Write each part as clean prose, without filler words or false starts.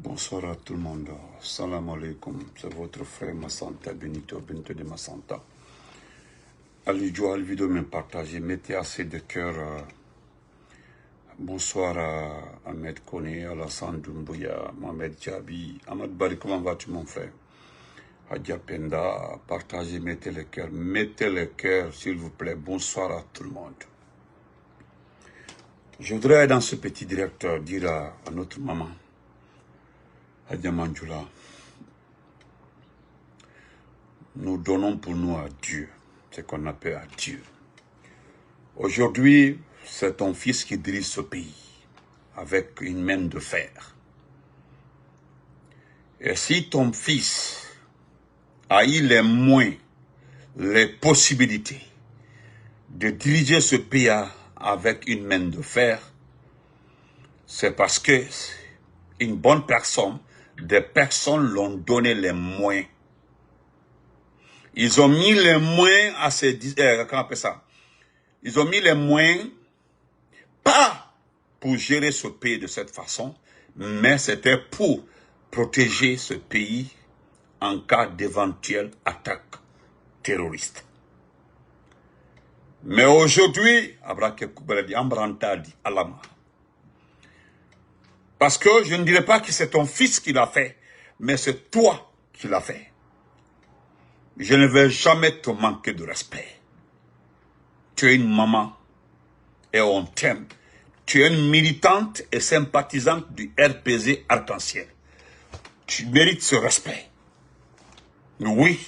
Bonsoir à tout le monde. Salam alaikum. C'est votre frère Massanta Benito de Massanta. Allez, la vidéo me partager. Mettez assez de cœur. Bonsoir à Ahmed Kone, Alassane Doumbouya, Mohamed Djabi. Ahmad Bari, comment vas-tu mon frère? Adja Penda, partagez, mettez le cœur. Mettez le cœur, s'il vous plaît. Bonsoir à tout le monde. Je voudrais, dans ce petit direct, dire à notre maman, Adja Manjoula, nous donnons pour nous à Dieu, ce qu'on appelle à Dieu. Aujourd'hui, c'est ton fils qui dirige ce pays, avec une main de fer. Et si ton fils a eu les moyens, les possibilités de diriger ce pays avec une main de fer, c'est parce que une bonne personne, des personnes l'ont donné les moyens. Ils ont mis les moyens à se comment on appelle ça? Ils ont mis les moyens, pas pour gérer ce pays de cette façon, mais c'était pour protéger ce pays en cas d'éventuelle attaque terroriste. Mais aujourd'hui, parce que je ne dirais pas que c'est ton fils qui l'a fait, mais c'est toi qui l'as fait. Je ne vais jamais te manquer de respect. Tu es une maman et on t'aime. Tu es une militante et sympathisante du RPZ Arc-en-Ciel. Tu mérites ce respect. Oui,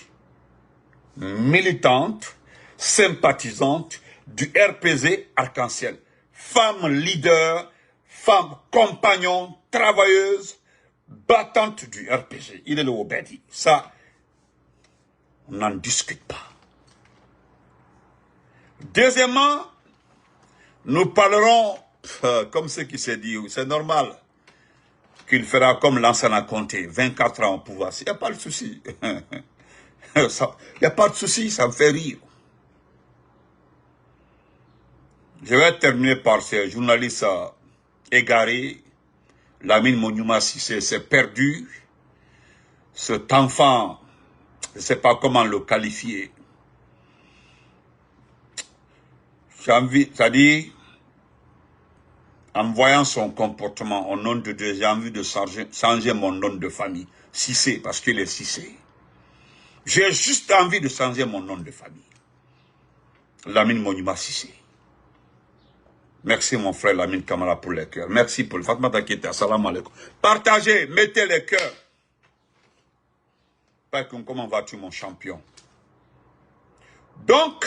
militante, sympathisante du RPZ Arc-en-Ciel. Femme leader, femme compagnon, travailleuse, battante du RPG. Il est le Obedi. Ça, on n'en discute pas. Deuxièmement, nous parlerons, comme ce qui s'est dit, c'est normal qu'il fera comme l'ancien Conté, 24 ans au pouvoir. Il n'y a pas de souci. Il n'y a pas de souci, ça me fait rire. Je vais terminer par ces journalistes égarés. Lamine Monyouma Sissé s'est perdu. Cet enfant, je ne sais pas comment le qualifier. J'ai envie, c'est-à-dire, en voyant son comportement au nom de Dieu, j'ai envie de changer mon nom de famille. Sissé, parce qu'il est Sissé. J'ai juste envie de changer mon nom de famille. Lamine Monyouma Sissé. Merci mon frère Lamine Kamara pour les cœurs. Merci pour le Fatma Takita. Salam alaikum. Partagez, mettez les cœurs. Comment vas-tu mon champion? Donc,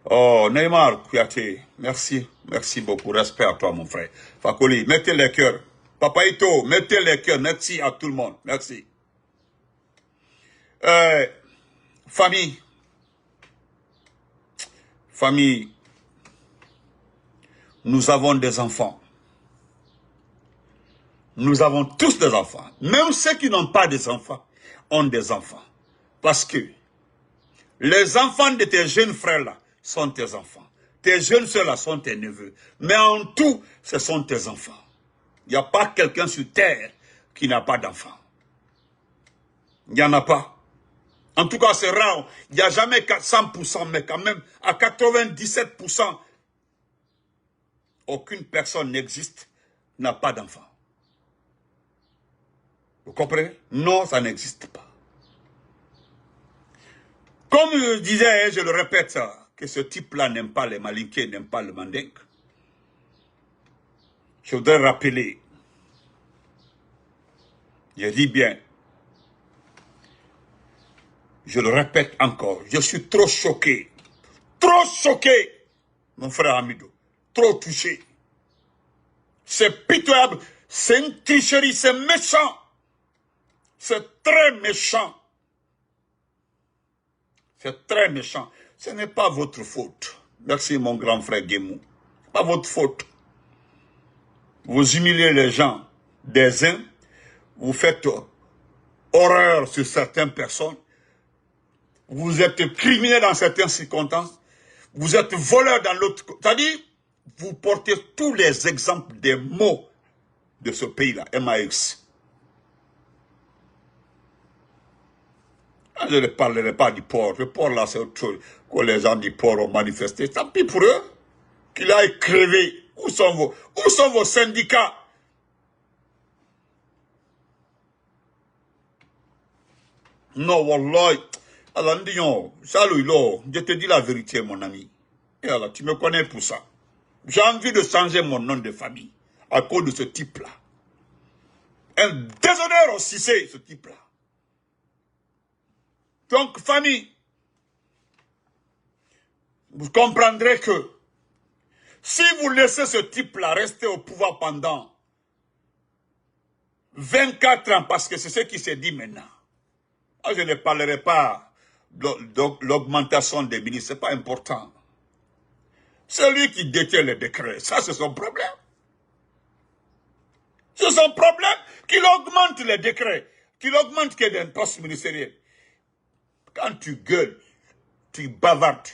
oh Neymar Kouyaté, merci. Merci beaucoup. Respect à toi mon frère. Fakoli, mettez les cœurs. Papa Ito, mettez les cœurs. Merci à tout le monde. Merci. Famille. Famille, nous avons des enfants. Nous avons tous des enfants. Même ceux qui n'ont pas des enfants ont des enfants. Parce que les enfants de tes jeunes frères-là sont tes enfants. Tes jeunes soeurs-là sont tes neveux. Mais en tout, ce sont tes enfants. Il n'y a pas quelqu'un sur terre qui n'a pas d'enfants. Il n'y en a pas. En tout cas, c'est rare. Il n'y a jamais 100%, mais quand même, à 97%, aucune personne n'existe, n'a pas d'enfant. Vous comprenez? Non, ça n'existe pas. Comme je disais, je le répète, que ce type-là n'aime pas les Malinqués, n'aime pas le Mandingue. Je voudrais rappeler, je dis bien, je le répète encore, je suis trop choqué, mon frère Amidou, trop touché. C'est pitoyable, c'est une tricherie, c'est méchant, c'est très méchant. C'est très méchant. Ce n'est pas votre faute. Merci mon grand frère Guémou. Ce n'est pas votre faute. Vous humiliez les gens des uns, vous faites horreur sur certaines personnes. Vous êtes criminel dans certaines circonstances. Vous êtes voleur dans l'autre. C'est-à-dire, vous portez tous les exemples des mots de ce pays-là, MAX. Je ne parlerai pas du port. Le port là, c'est autre chose. Quand les gens du port ont manifesté, tant pis pour eux. Qu'il aille crever. Où sont vos syndicats? Non, wallah. Alors, salut, je te dis la vérité, mon ami. Et alors, tu me connais pour ça. J'ai envie de changer mon nom de famille à cause de ce type-là. Un déshonneur aussi, c'est ce type-là. Donc, famille, vous comprendrez que si vous laissez ce type-là rester au pouvoir pendant 24 ans, parce que c'est ce qui s'est dit maintenant, je ne parlerai pas de l'augmentation des ministres, ce n'est pas important. Celui qui détient les décrets, ça c'est son problème. C'est son problème qu'il augmente les décrets, qu'il augmente qu'il y ait des postes ministériels. Quand tu gueules, tu bavardes,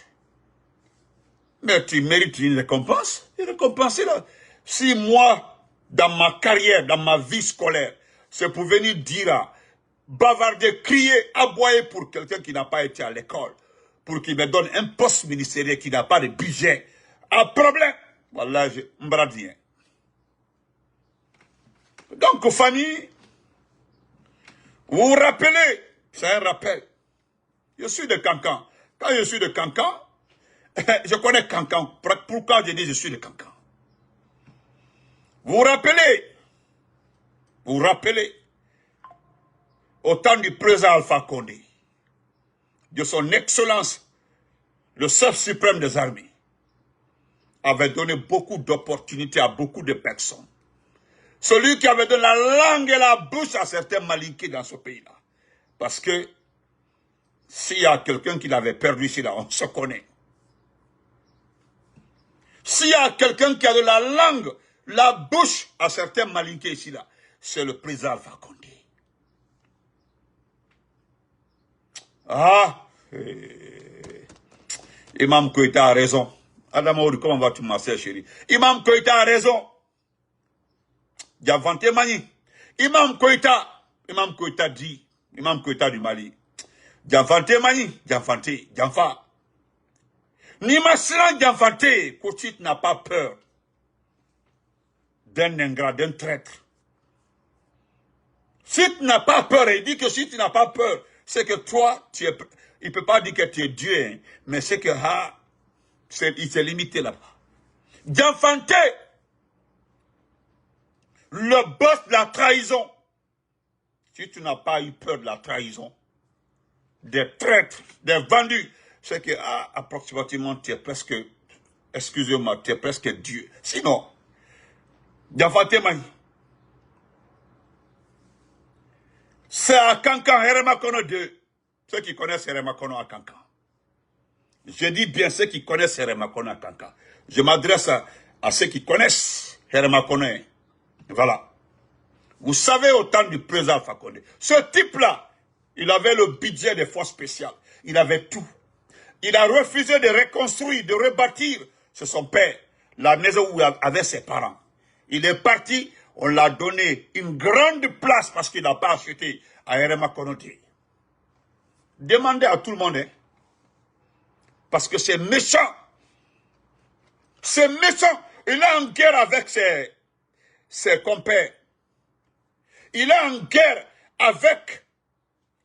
mais tu mérites une récompense. Une récompense là. Si moi, dans ma carrière, dans ma vie scolaire, c'est pour venir dire, bavarder, crier, aboyer pour quelqu'un qui n'a pas été à l'école, pour qu'il me donne un poste ministériel qui n'a pas de budget, un problème, voilà, je me viens. Donc, famille, vous vous rappelez, c'est un rappel. Je suis de Cancan. Quand je suis de Cancan, je connais Cancan. Pourquoi je dis je suis de Cancan? Vous vous rappelez, au temps du président Alpha Condé, de son excellence, le chef suprême des armées, avait donné beaucoup d'opportunités à beaucoup de personnes. Celui qui avait donné la langue et la bouche à certains malinqués dans ce pays-là. Parce que s'il y a quelqu'un qui l'avait perdu ici, là, on se connaît. S'il y a quelqu'un qui a de la langue, la bouche à certains malinqués ici, là, c'est le président Alpha Condé. Ah, Imam Koïta a raison. Adamaoudi, comment vas-tu, ma sœur chérie? Imam Koïta a raison. Diavanté Mani. Imam Koïta dit, Imam Koïta du Mali. Diavanté Mani, Diavanté, Dianfa. Ni Masran Diavanté, Kouchit n'a pas peur d'un ingrat, d'un traître. Si tu n'as pas peur, il dit que si tu n'as pas peur, c'est que toi, il ne peut pas dire que tu es Dieu, hein, mais c'est que il s'est limité là-bas. Diafanté, le boss de la trahison. Si tu n'as pas eu peur de la trahison, des traîtres, des vendus, c'est que approximativement tu es presque, excusez-moi, tu es presque Dieu. Sinon, Diafanté Mani. C'est à Cancan, Heremakono 2. Ceux qui connaissent Heremakono à Cancan. Je dis bien ceux qui connaissent Heremakono à Cancan. Je m'adresse à ceux qui connaissent Heremakono. Voilà. Vous savez au temps du président Alpha Condé, ce type-là, il avait le budget des forces spéciales. Il avait tout. Il a refusé de reconstruire, de rebâtir, c'est son père, la maison où il avait ses parents. Il est parti, on l'a donné une grande place parce qu'il n'a pas acheté à Heremakono 2. Demandez à tout le monde, hein, parce que c'est méchant. C'est méchant. Il est en guerre avec ses compères. Il est en guerre avec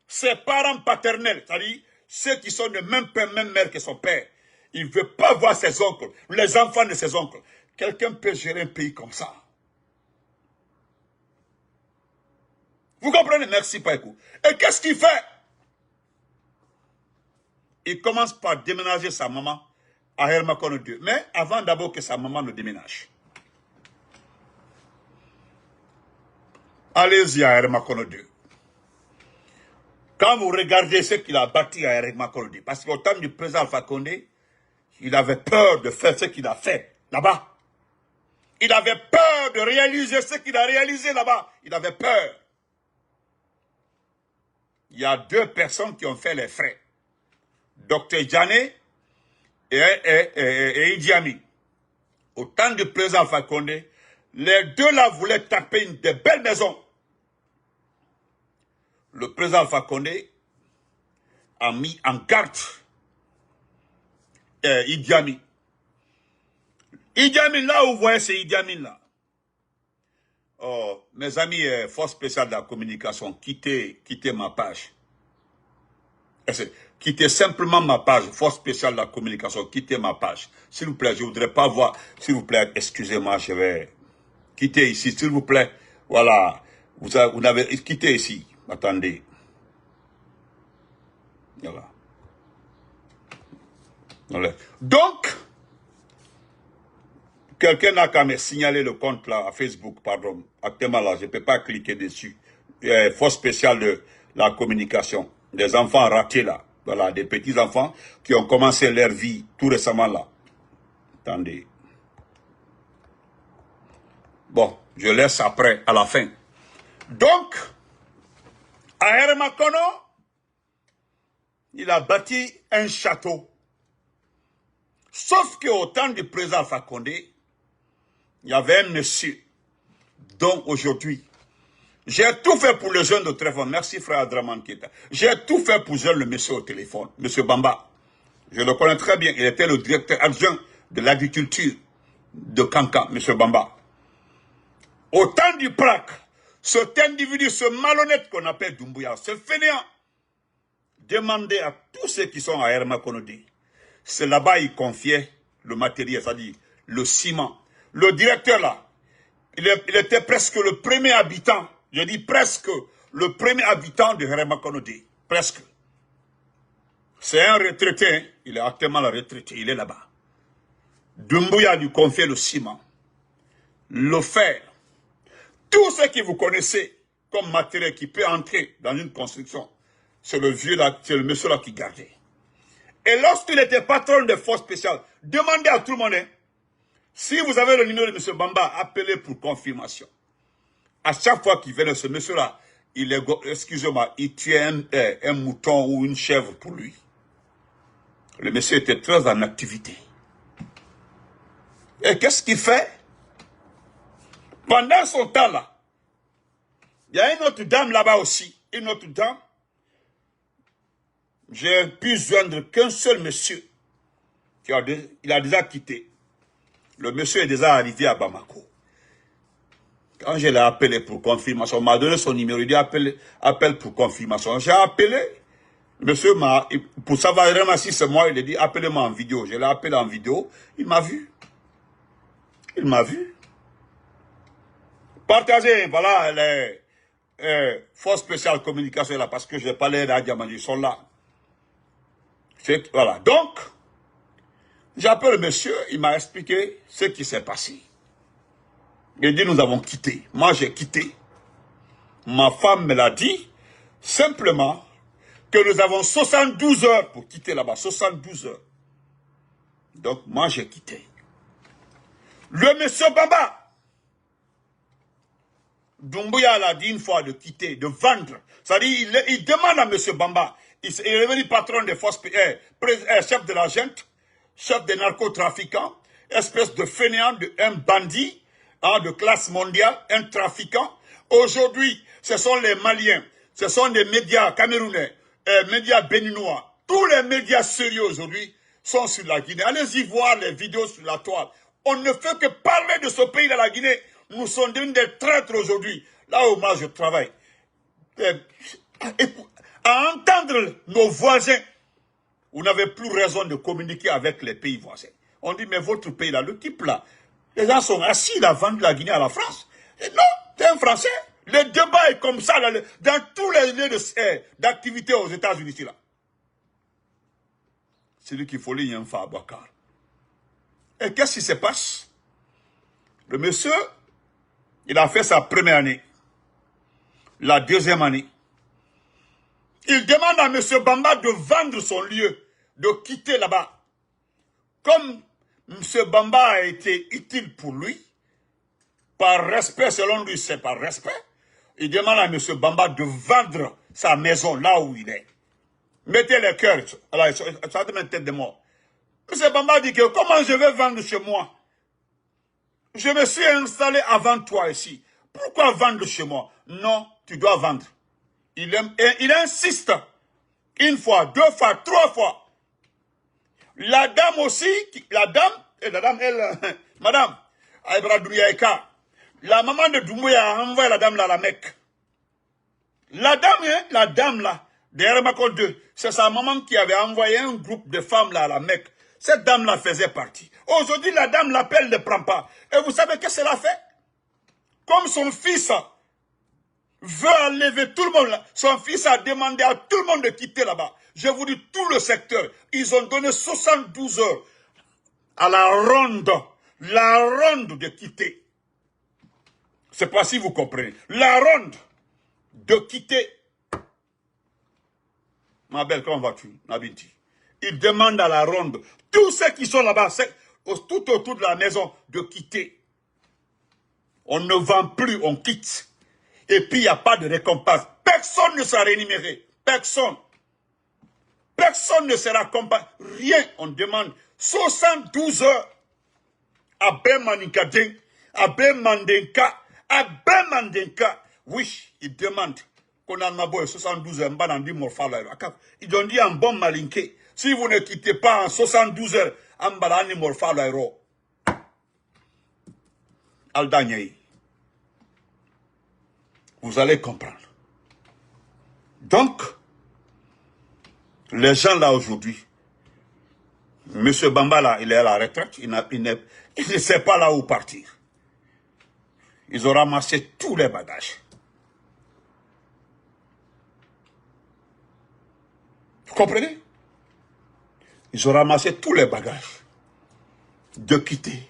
ses parents paternels, c'est-à-dire ceux qui sont de même père, même mère que son père. Il ne veut pas voir ses oncles, les enfants de ses oncles. Quelqu'un peut gérer un pays comme ça. Vous comprenez? Merci, Païkou. Et qu'est-ce qu'il fait? Il commence par déménager sa maman à Hermakono 2. Mais avant d'abord que sa maman ne déménage. Allez-y à Hermakono 2. Quand vous regardez ce qu'il a bâti à Hermakono 2, parce qu'au temps du président Alpha Condé, il avait peur de faire ce qu'il a fait là-bas. Il avait peur de réaliser ce qu'il a réalisé là-bas. Il avait peur. Il y a deux personnes qui ont fait les frais. Dr Djané et Idi Amin. Au temps du président Alpha Condé, les deux là voulaient taper de belles maisons. Le président Alpha Condé a mis en garde Idi Amin. Idi Amin, là où vous voyez c'est Idi Amin là. Oh, mes amis, force spéciale de la communication, quittez ma page. Quittez simplement ma page, force spéciale de la communication, quittez ma page. S'il vous plaît, je ne voudrais pas voir, s'il vous plaît, excusez-moi, je vais quitter ici, s'il vous plaît. Voilà, vous avez quitté ici, attendez. Voilà. Donc, quelqu'un n'a qu'à me signaler le compte là, à Facebook, pardon. Actuellement là, je ne peux pas cliquer dessus. Force spéciale de la communication. Des enfants ratés là. Voilà, des petits enfants qui ont commencé leur vie tout récemment là. Attendez. Bon, je laisse après, à la fin. Donc, à Hermakono, il a bâti un château. Sauf qu'au temps du président Alpha Condé, il y avait un monsieur dont aujourd'hui, j'ai tout fait pour le jeune de téléphone. Merci frère Adraman Keta. J'ai tout fait pour le monsieur au téléphone, monsieur Bamba. Je le connais très bien. Il était le directeur adjoint de l'agriculture de Kankan, monsieur Bamba. Au temps du PRAC, cet individu, ce malhonnête qu'on appelle Doumbouya, ce fainéant, demandait à tous ceux qui sont à Hermakonodi. C'est là-bas il confiait le matériel, c'est-à-dire le ciment. Le directeur là, il était presque le premier habitant, je dis presque le premier habitant de Hermakonodi. Presque. C'est un retraité, hein? Il est actuellement retraité, il est là-bas. Doumbouya lui confiait le ciment, le fer, tout ce que vous connaissez comme matériel qui peut entrer dans une construction. C'est le vieux là, c'est le monsieur là qui gardait. Et lorsqu'il était patron des forces spéciales, demandez à tout le monde, hein, si vous avez le numéro de M. Bamba, appelez pour confirmation. À chaque fois qu'il venait, ce monsieur-là, excusez-moi, il tuait un mouton ou une chèvre pour lui. Le monsieur était très en activité. Et qu'est-ce qu'il fait? Pendant son temps là, il y a une autre dame là-bas aussi, une autre dame. J'ai pu joindre qu'un seul monsieur il a déjà quitté. Le monsieur est déjà arrivé à Bamako. Quand je l'ai appelé pour confirmation, on m'a donné son numéro, il dit appelle pour confirmation. J'ai appelé, le monsieur m'a, pour savoir vraiment si c'est moi, il a dit appelez-moi en vidéo. Je l'ai appelé en vidéo, il m'a vu. Il m'a vu. Partagez, voilà, les forces spéciales communication là, parce que je parlais à Diamant, ils sont là. Voilà, donc, j'appelle le monsieur, il m'a expliqué ce qui s'est passé. Il dit, nous avons quitté. Moi, j'ai quitté. Ma femme me l'a dit, simplement, que nous avons 72 heures pour quitter là-bas, 72 heures. Donc, moi, j'ai quitté. Le monsieur Bamba, Doumbouya l'a dit une fois de quitter, de vendre. C'est-à-dire, il demande à monsieur Bamba, il est devenu patron des forces, chef de la junte, chef des narcotrafiquants, espèce de fainéant, un bandit, hein, de classe mondiale, un trafiquant. Aujourd'hui, ce sont les Maliens, ce sont des médias camerounais, médias béninois. Tous les médias sérieux aujourd'hui sont sur la Guinée. Allez-y voir les vidéos sur la toile. On ne fait que parler de ce pays de la Guinée. Nous sommes devenus des traîtres aujourd'hui. Là où moi je travaille. À entendre nos voisins, vous n'avez plus raison de communiquer avec les pays voisins. On dit, mais votre pays là, le type là, les gens sont assis là, vendre la Guinée à la France. Et non, c'est un Français. Le débat est comme ça, là, dans tous les lieux d'activité aux États-Unis. Là. C'est lui qu'il faut lire un fa à Bakar. Et qu'est-ce qui se passe? Le monsieur, il a fait sa première année. La deuxième année. Il demande à M. Bamba de vendre son lieu, de quitter là-bas. Comme M. Bamba a été utile pour lui, par respect, selon lui, c'est par respect, il demande à M. Bamba de vendre sa maison là où il est. Mettez les cœurs, alors ça te met tête de mort. M. Bamba dit que comment je vais vendre chez moi? Je me suis installé avant toi ici. Pourquoi vendre chez moi? Non, tu dois vendre. Il insiste. Une fois, deux fois, trois fois. La dame aussi, la dame, elle, madame, Aïbra Douyaïka, la maman de Doumbouya a envoyé la dame là à la Mecque. La dame là, derrière Macron 2, c'est sa maman qui avait envoyé un groupe de femmes là à la Mecque. Cette dame là faisait partie. Aujourd'hui, la dame l'appelle, ne prend pas. Et vous savez qu'est-ce qu'elle a fait? Comme son fils veut enlever tout le monde là, son fils a demandé à tout le monde de quitter là-bas. Je vous dis, tout le secteur, ils ont donné 72 heures à la ronde de quitter. Je ne sais pas si vous comprenez. La ronde de quitter. Ma belle, comment vas-tu, Nabinti? Ils demandent à la ronde, tous ceux qui sont là-bas, tout autour de la maison, de quitter. On ne vend plus, on quitte. Et puis, il n'y a pas de récompense. Personne ne sera rémunéré. Personne. Personne ne sera compensé. Rien. On demande 72 heures. Abe Manikadeng, Abe Mandenka, Abe Mandenka. Oui, ils demandent qu'on a maboué 72 heures. Ils ont dit en bon malinké, si vous ne quittez pas en 72 heures, Ambalani Morfalairo. Aldanyei. Vous allez comprendre. Donc, les gens là aujourd'hui, M. Bamba là, il est à la retraite, il ne sait pas là où partir. Ils ont ramassé tous les bagages. Vous comprenez? Ils ont ramassé tous les bagages de quitter.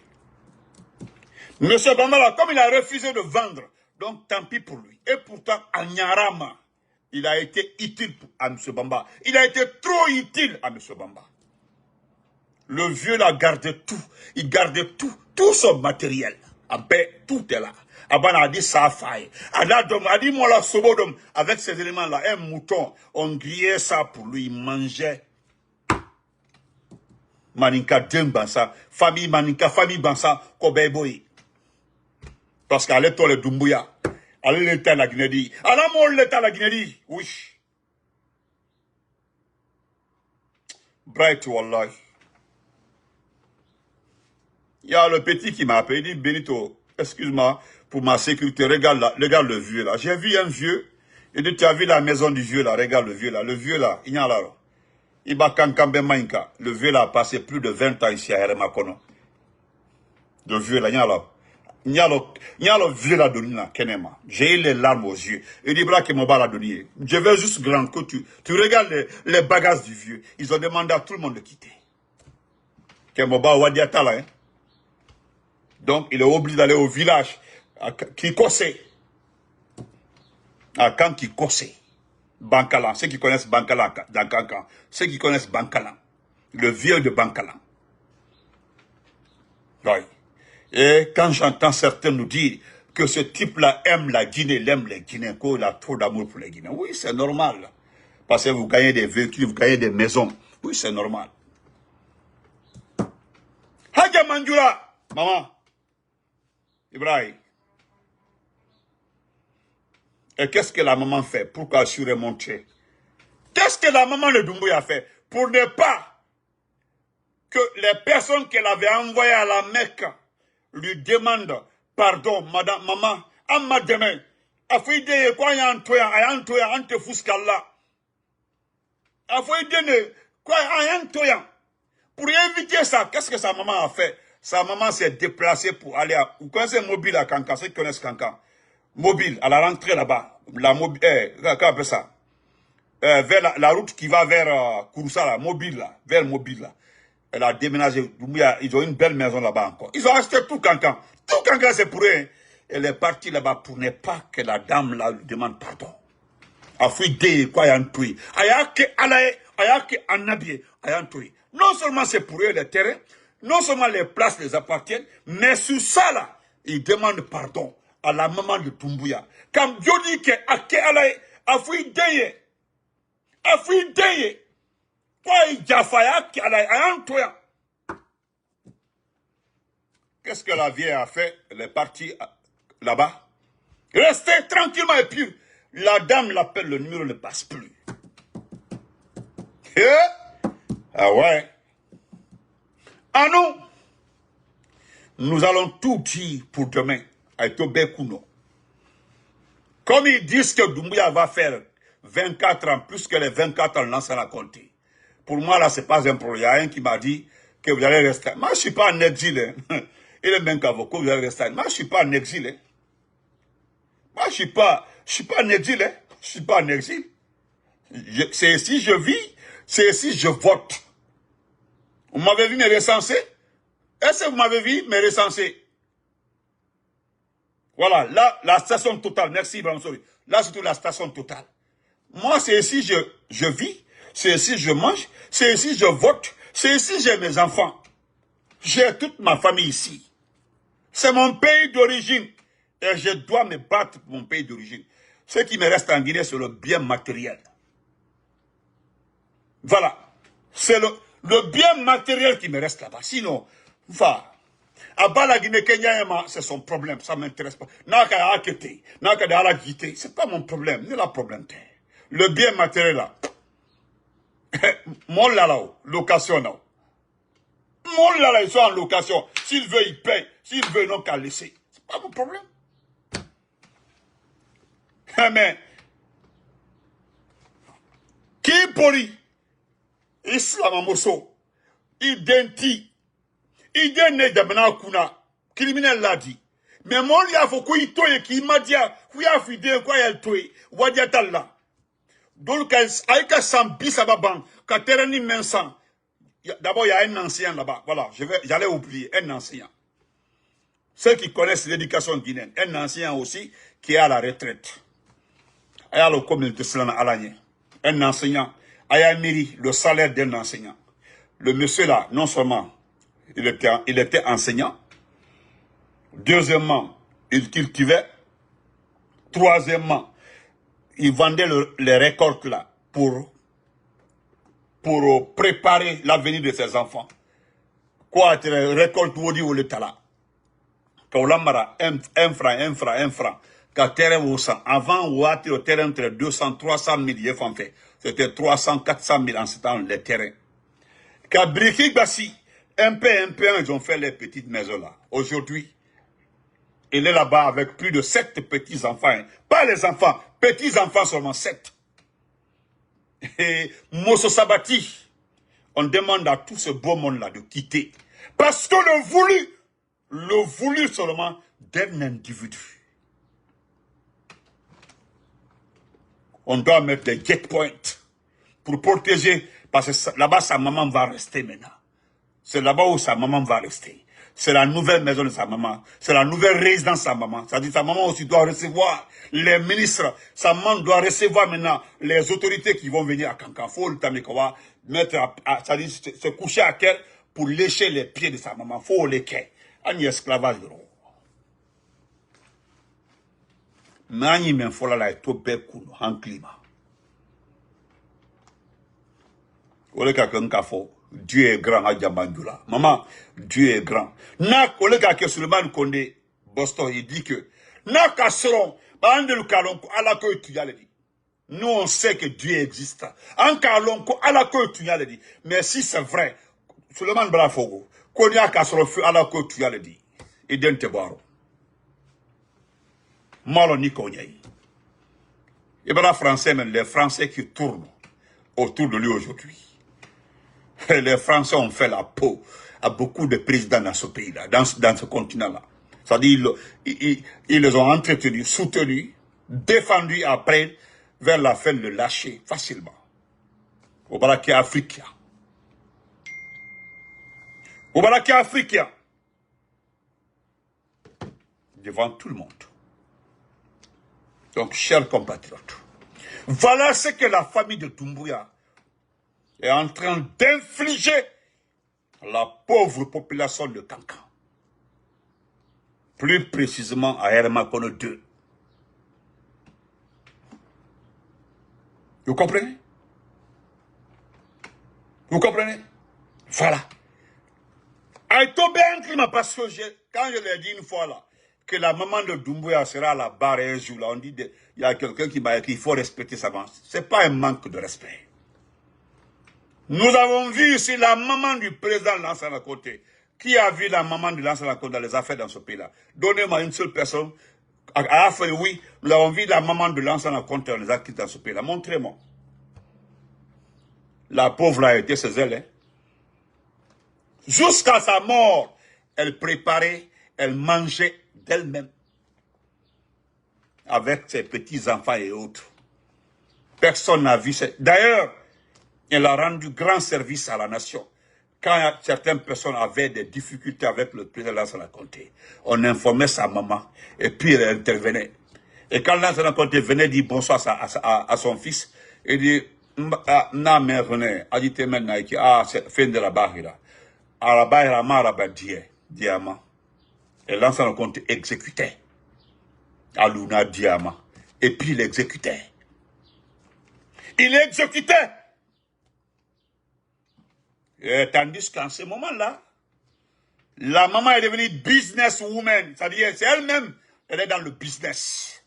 M. Bamba là, comme il a refusé de vendre, donc tant pis pour lui. Et pourtant, à Nyarama, il a été utile à M. Bamba. Il a été trop utile à M. Bamba. Le vieux là gardait tout. Il gardait tout. Tout son matériel. Tout est là. Abana a dit ça faille. A dit moi la sobodom. Avec ces éléments là, un mouton, on grillait ça pour lui. Il mangeait. Maninka Dembansa. Famille Maninka, famille Bansa, Kobeboy. Parce qu'à l'état le Doumbouya. À l'état la Guinée. À la mort l'état la Guinée. Oui. Bright Wallahi. Il y a le petit qui m'a appelé, il dit, Benito, excuse-moi pour ma sécurité, regarde le vieux là. J'ai vu un vieux, il dit, tu as vu la maison du vieux là, regarde le vieux là, il y a là. Le vieux là a passé plus de 20 ans ici à Hermakono. Le vieux là, il y a là. Il y a le vieux là donné là, Kenema. J'ai eu les larmes aux yeux. Il dit, Bra Kemoba l'a donné. Je veux juste grand que tu regardes les bagages du vieux. Ils ont demandé à tout le monde de quitter. Kemoba Wadiata là, hein. Donc, il est obligé d'aller au village, à Kikose. À Kan Kikose. Bankalan. Ceux qui connaissent Bankalan, dans Kankan. Ceux qui connaissent Bankalan. Le vieux de Bankalan. Oui. Et quand j'entends certains nous dire que ce type-là aime la Guinée, il aime les Guinéens, qu'il a trop d'amour pour les Guinéens. Oui, c'est normal. Parce que vous gagnez des véhicules, vous gagnez des maisons. Oui, c'est normal. Hadja Manjura, maman. Ibrahim. Et qu'est-ce que la maman fait pour assurer mon trait? Qu'est-ce que la maman de Doumbouya a fait pour ne pas que les personnes qu'elle avait envoyées à la Mecque lui demandent pardon, madame, maman, amma demain, afide quoi yantoya, ante fuskalla. Afide quoi yantoya. Pour éviter ça, qu'est-ce que sa maman a fait? Sa maman s'est déplacée pour aller à... Vous connaissez Mobile à Kankan, ceux qui connaissent Kankan. Mobile, à la rentrée là-bas. La Mobile, comment on appelle ça? Vers la route qui va vers Kouroussa, là, Mobile là, vers Mobile là. Elle a déménagé. Ils ont une belle maison là-bas encore. Ils ont acheté tout Kankan. Tout Kankan, c'est pour eux. Elle est partie là-bas pour ne pas que la dame là lui demande pardon. Afouide, quoi, yantoui. Ayake alaye, ayake anabie, ayantoui. Non seulement c'est pour eux les terrains, non seulement les places les appartiennent, mais sur ça là, ils demandent pardon à la maman de Doumbouya. Quand Dieu dit que ake alaye, afouide, quoi, il jafaya, ayake alaye, ayantoui. Qu'est-ce que la vieille a fait? Elle est partie là-bas. Restez tranquillement et puis la dame l'appelle, le numéro ne passe plus. Ah ouais. Ah non. Nous allons tout dire pour demain à Etobé Kouno. Comme ils disent que Doumbouya va faire 24 ans, plus que les 24 ans, lance à la compter. Pour moi, là, ce n'est pas un problème. Il y a un qui m'a dit que vous allez rester. Moi, je ne suis pas en exil. Hein. Il est même qu'avocat, vous allez rester. Moi, je ne suis pas en exil. Hein. Moi, je ne suis pas en exil. Hein. Je ne suis pas en exil. C'est ici je vis, c'est ici je vote. Vous m'avez vu me recenser? Est-ce que vous m'avez vu me recenser? Voilà, là, la station totale. Merci, Ibrahim Sori. Là, c'est toute la station totale. Moi, c'est ici je vis, c'est ici je mange, c'est ici je vote, c'est ici j'ai mes enfants. J'ai toute ma famille ici. C'est mon pays d'origine. Et je dois me battre pour mon pays d'origine. Ce qui me reste en Guinée, c'est le bien matériel. Voilà. C'est le bien matériel qui me reste là-bas. Sinon, enfin, à bas la Guinée-Kenya, c'est son problème. Ça ne m'intéresse pas. C'est pas mon problème. Ni la problème. Le bien matériel là. Mon là, location là. Mon là, ils sont en location. S'il veut, il paye. S'il veut, non qu'à laisser. C'est pas mon problème. Mais, qui poli? Islam Amoso. Identi. Idene Damana Kuna. Criminel l'a dit. Mais mon lia faut qu'il toye qui m'a dit, qu'il a fidé quoi il toye. Wadiatalla. Donc, aïka sambi sababan. Katerani mensan. D'abord, il y a un enseignant là-bas. Voilà, j'allais oublier. Un enseignant. Ceux qui connaissent l'éducation guinéenne. Un enseignant aussi qui est à la retraite. Il y a le communauté Slana Alagné. Un enseignant. Il y a mairie, le salaire d'un enseignant. Le monsieur là, non seulement il était enseignant. Deuxièmement, il cultivait. Troisièmement, il vendait les récoltes là pour préparer l'avenir de ses enfants. Quoi, récolte ou le tala. Quand on a un franc. Quand terrain au 100. Avant, on a le terrain entre 200, 300 000 fait. C'était 300, 400 000 en ce temps, les terrains. Quand Briki Bassi, un peu, ils ont fait les petites maisons là. Aujourd'hui, il est là-bas avec plus de 7 petits-enfants. Hein. Pas les enfants, petits-enfants seulement 7. Et Mosso Sabati, on demande à tout ce beau monde-là de quitter. Parce que le voulu seulement d'un individu. On doit mettre des checkpoints pour protéger, parce que là-bas, sa maman va rester maintenant. C'est là-bas où sa maman va rester. C'est la nouvelle maison de sa maman. C'est la nouvelle résidence de sa maman. C'est-à-dire sa maman aussi doit recevoir les ministres. Sa maman doit recevoir maintenant les autorités qui vont venir à Kankan. Il faut le Tamikowa mettre c'est-à-dire se coucher à terre pour lécher les pieds de sa maman. Il faut les quais. Un esclavage. Nani men fola la to bekuno en climat. Ole ka fo Dieu est grand à Djamandula. Maman, Dieu est grand. Na ole ka ke Suleiman Kondé Boston il dit que na ka seron bande lu kalonko ala ko tu yale dit. Nous on sait que Dieu existe. En kalonko ala ko tu yale dit. Mais si c'est vrai, Suleiman Brafogo, konya ka seron fu ala ko tu yale dit. Idente baro. Malo ni konyaï. Et bien, français, même les Français qui tournent autour de lui aujourd'hui. Les Français ont fait la peau à beaucoup de présidents dans ce pays-là, dans ce continent-là. C'est-à-dire, ils les ont entretenus, soutenus, défendus après, vers la fin, le lâcher facilement. Au Baraki africain. Au Baraki africain. Devant tout le monde. Donc, chers compatriotes, voilà ce que la famille de Doumbouya est en train d'infliger à la pauvre population de Kankan. Plus précisément à Hermakono 2. Vous comprenez? Vous comprenez? Voilà. Parce que quand je l'ai dit une fois là, que la maman de Doumbouya sera à la barre un jour là, on dit, il y a quelqu'un qui m'a écrit, il faut respecter sa maman. Ce n'est pas un manque de respect. Nous avons vu ici la maman du président Lansana Conté. Qui a vu la maman de Lansana Conté dans les affaires dans ce pays-là? Donnez-moi une seule personne. Oui, nous avons vu la maman de Lansana Conté dans les actes dans ce pays-là. Montrez-moi. La pauvre a été ses ailes. Hein. Jusqu'à sa mort, elle préparait, elle mangeait d'elle-même. Avec ses petits-enfants et autres. Personne n'a vu ça. D'ailleurs, elle a rendu grand service à la nation. Quand certaines personnes avaient des difficultés avec le président Lansana Conté, on informait sa maman et puis elle intervenait. Et quand Lansana Conté venait dire bonsoir à son fils, il dit, na mère René, a dit c'est fin de la barrière. À la barrière, maraba diamant. Et Lansana Conté exécutait. Aluna diamant. Et puis il exécutait. Il exécutait. Et tandis qu'en ce moment-là, la maman est devenue businesswoman. C'est-à-dire, c'est elle-même, elle est dans le business.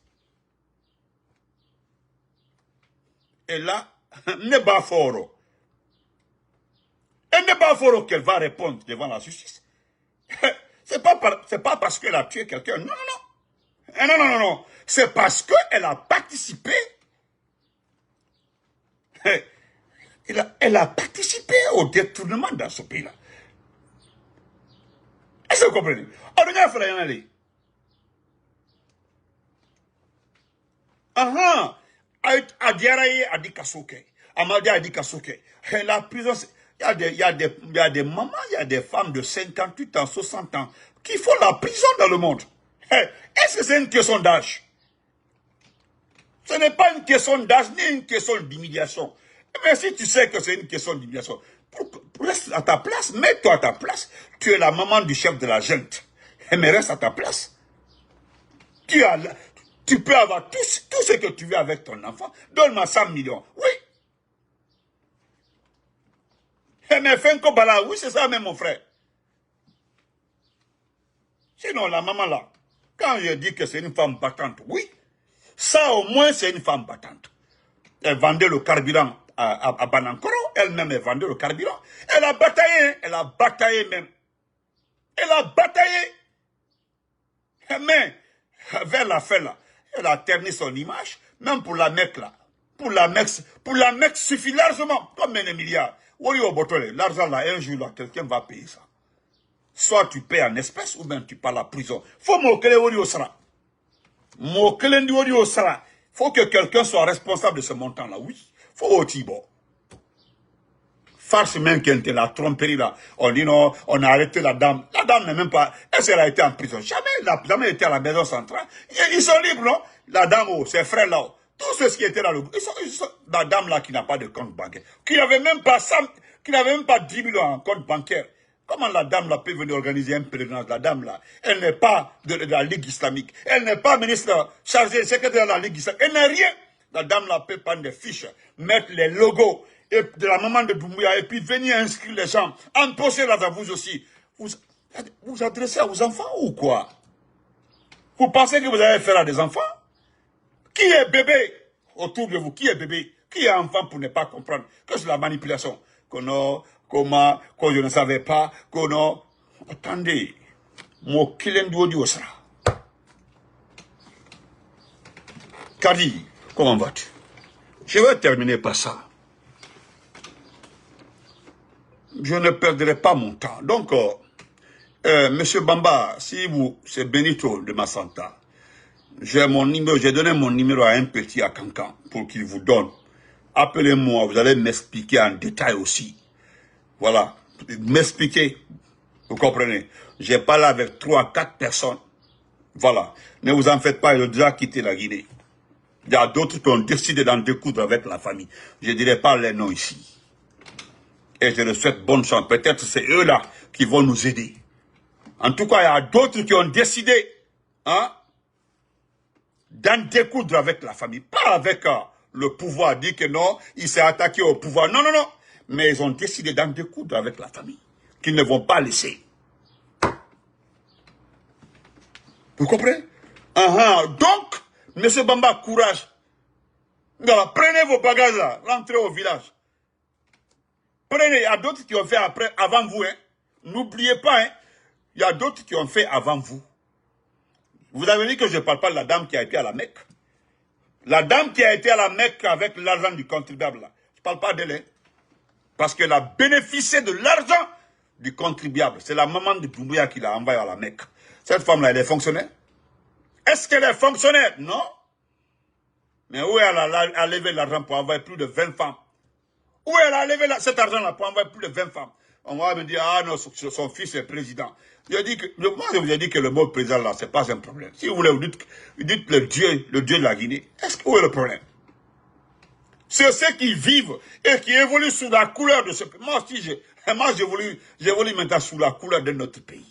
Et là, n'est pas fort. Elle n'est pas fort qu'elle va répondre devant la justice. C'est pas parce qu'elle a tué quelqu'un. Non, non, non. Non. C'est parce qu'elle a participé. Elle a participé au détournement dans ce pays-là. Est-ce que vous comprenez? On regarde Frère Yanali. Adiaraye a dit Kasoke. Amadi a dit Kasoke. La prison, il y a des mamans, il y a des femmes de 58 ans, 60 ans qui font la prison dans le monde. Est-ce que c'est une question d'âge? Ce n'est pas une question d'âge ni une question d'humiliation. Mais si tu sais que c'est une question d'humiliation, reste à ta place, mets-toi à ta place. Tu es la maman du chef de la junte. Mais reste à ta place. Tu peux avoir tout ce que tu veux avec ton enfant. Donne-moi 100 millions. Oui. Mais Fenko Bala, oui, c'est ça même, mon frère. Sinon, la maman là, quand je dis que c'est une femme battante, oui, ça au moins c'est une femme battante. Elle vendait le carburant à Banankoro, elle-même elle vendait le carburant. Elle a bataillé même. Elle a bataillé. Mais, vers la fin là, elle a terni son image, même pour la mec là. Pour la mec suffit largement, comme un milliard. L'argent là, un jour là, quelqu'un va payer ça. Soit tu payes en espèces, ou bien tu pars à la prison. Faut m'okele wori osara. M'okele ndi wori osara. Faut que quelqu'un soit responsable de ce montant là, oui. Faut aussi bon. Farce même qu'elle était la tromperie là. On dit non, on a arrêté la dame. La dame n'est même pas, elle a été en prison. Jamais été à la maison centrale. Ils sont libres, non? La dame, ses frères là, tous ceux qui étaient là, la dame là qui n'a pas de compte bancaire, qui n'avait même pas 10 000 en compte bancaire. Comment la dame là peut venir organiser un pèlerinage? La dame là, elle n'est pas de la Ligue islamique. Elle n'est pas ministre chargé, secrétaire de la Ligue islamique. Elle n'est rien. La dame là peut prendre des fiches, mettre les logos de la maman de Doumbouya et puis venir inscrire les gens. Empocher là à vous aussi. Vous adressez à vos enfants ou quoi? Vous pensez que vous allez faire à des enfants? Qui est bébé autour de vous? Qui est bébé? Qui est enfant pour ne pas comprendre que c'est la manipulation? Comment, que je ne savais pas, que non. Attendez. Mon kilendu sera. Kadi, comment vas-tu? Je vais terminer par ça. Je ne perdrai pas mon temps. Donc, Monsieur Bamba, si vous, c'est Benito de Massanta. J'ai mon numéro, j'ai donné mon numéro à un petit à Cancan pour qu'il vous donne. Appelez-moi, vous allez m'expliquer en détail aussi. Voilà, m'expliquer. Vous comprenez? J'ai parlé avec 3, 4 personnes. Voilà. Ne vous en faites pas, ils ont déjà quitté la Guinée. Il y a d'autres qui ont décidé d'en découdre avec la famille. Je ne dirai pas les noms ici. Et je leur souhaite bonne chance. Peut-être c'est eux là qui vont nous aider. En tout cas, il y a d'autres qui ont décidé d'en découdre avec la famille. Pas avec le pouvoir, dire que non, il s'est attaqué au pouvoir. Non, non, non. Mais ils ont décidé d'en découdre avec la famille. Qu'ils ne vont pas laisser. Vous comprenez? Donc, M. Bamba, courage. Prenez vos bagages là, rentrez au village. Prenez, il y a d'autres qui ont fait avant vous. Hein. N'oubliez pas, hein, il y a d'autres qui ont fait avant vous. Vous avez dit que je ne parle pas de la dame qui a été à la Mecque. La dame qui a été à la Mecque avec l'argent du contribuable là. Je ne parle pas d'elle. Hein, parce qu'elle a bénéficié de l'argent du contribuable. C'est la maman de Doumbouya qui l'a envoyé à la Mecque. Cette femme-là, elle est fonctionnaire? Est-ce qu'elle est fonctionnaire? Non. Mais où elle a levé l'argent pour envoyer plus de 20 femmes? Où elle a levé cet argent-là pour envoyer plus de 20 femmes? On va me dire, ah non, son fils est président. Moi, je vous ai dit que le mot président là, c'est pas un problème. Si vous voulez, vous dites le dieu de la Guinée. Où est le problème? C'est ceux qui vivent et qui évoluent sous la couleur de ce pays. Moi aussi, j'évolue maintenant sous la couleur de notre pays.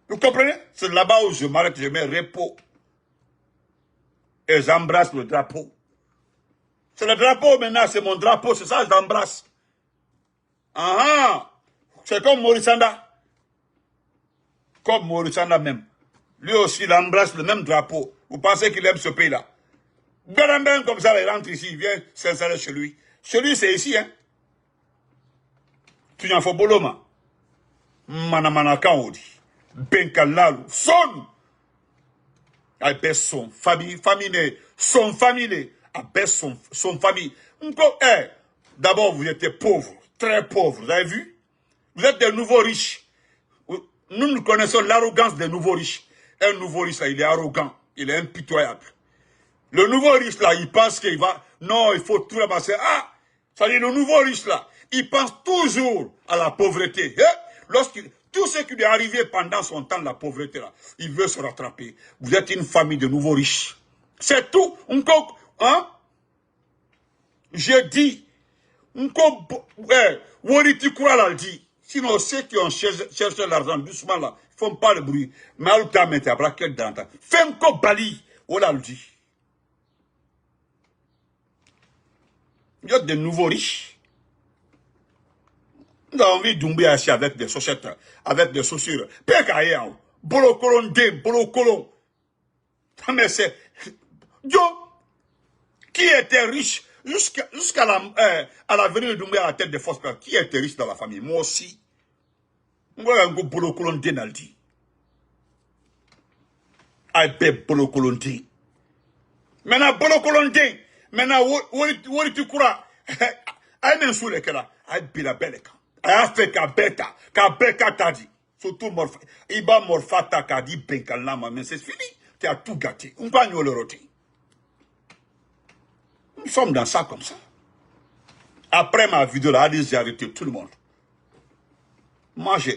Vous comprenez? C'est là-bas où je m'arrête, je mets repos. Et j'embrasse le drapeau. C'est le drapeau maintenant, c'est mon drapeau, c'est ça que j'embrasse. C'est comme Maurice Sanda. Comme Maurice Sanda même. Lui aussi, il embrasse le même drapeau. Vous pensez qu'il aime ce pays-là? Ben comme ça, il rentre ici, il vient s'installer chez lui. Chez lui, c'est ici, hein. Tu n'en fais boloma. Manamanaka, on dit. Benkalalu. Son. Abaisse son famille. Son famille. Abaisse son famille. D'abord, vous étiez pauvres. Très pauvres. Vous avez vu? Vous êtes des nouveaux riches. Nous connaissons l'arrogance des nouveaux riches. Un nouveau riche, là, il est arrogant. Il est impitoyable. Le nouveau riche, là, il pense qu'il va... Non, il faut tout ramasser. Ça dit, le nouveau riche, là, il pense toujours à la pauvreté. Tout ce qui lui est arrivé pendant son temps, la pauvreté, là, il veut se rattraper. Vous êtes une famille de nouveaux riches. C'est tout. Je dis... Sinon, ceux qui ont cherché l'argent doucement là, ils ne font pas le bruit. Mais à l'autre temps, à braquette dans ta. Fais un bali. Voilà le dit. Il y a de nouveaux riches. Nous avons vu Doumbouya ici avec des chaussettes, avec des chaussures. Pékaïa, bolo colon, bolo colon. Mais c'est. Yo, qui était riche jusqu'à la venue de Doumbouya à la tête des forces, qui était riche dans la famille? Moi aussi. Moi, je suis bolo colon denaldi. Aïe, bolo colon den. Maintenant, bolo colon den. Maintenant, où tu crois? Aïe, même sous les cas, aïe, bila beleka. Aïe, fait qu'à beka t'a dit. Surtout, Iba morfata qu'a dit benkalama, mais c'est fini. Tu as tout gâté. On va nous le roter. Nous sommes dans ça comme ça. Après ma vidéo là, j'ai arrêté tout le monde. Moi, je